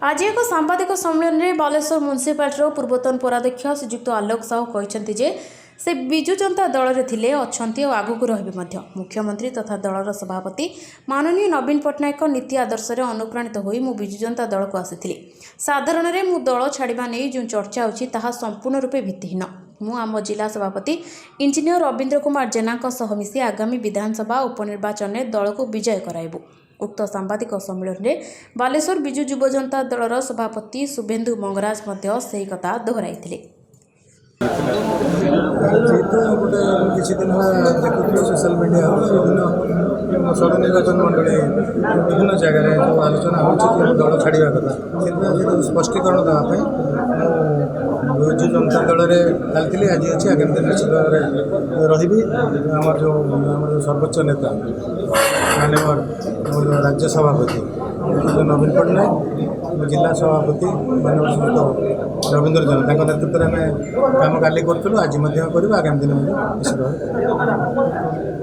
आज एक सांबादिक सम्मेलन में बालेश्वर म्युनिसिपालिटी पूर्वतन पौराध्यक्ष श्रीजुक्त आलोक साहू कहते जे से विजु जनता दल में थिले अच्छी और आगक रही मुख्यमंत्री तथा दलर सभापति माननीय नवीन पट्टनायक नीति आदर्श अनुप्राणित होई मु विजु जनता दल को आसी साधारण में मु दल छाड़ा नहीं जो चर्चा होची ताहा संपूर्ण रूपे भित्तिहीन मु आम जिला सभापति इंजीनियर रवींद्र कुमार जेना मिसी आगामी विधानसभा उपनिर्वाचन में दल को विजय कराइबु। उक्त सांबादिक सम्मेलन में बालेश्वर विजु युव जनता दलर सभापति शुभेन्दु मंगराज से कथा दोहराई। जेहेतु गोटे किसी दिन देखुए सोशल मीडिया विभिन्न सड़क निर्वाचन मंडली विभिन्न जगह जो आलोचना हो दल छाड़ा कथा से स्पष्टीकरण देवाई विजु जनता दल में चलती आज अच्छी आगामी दिन निश्चित भाव रही आम जो सर्वोच्च नेता माननीय राज्य सभापति नवीन पट्टनायक जिला सभापति माननीय रवींद्र जेना नेतृत्व में आम काली करूँ आज आगामी दिन निश्चित भाव।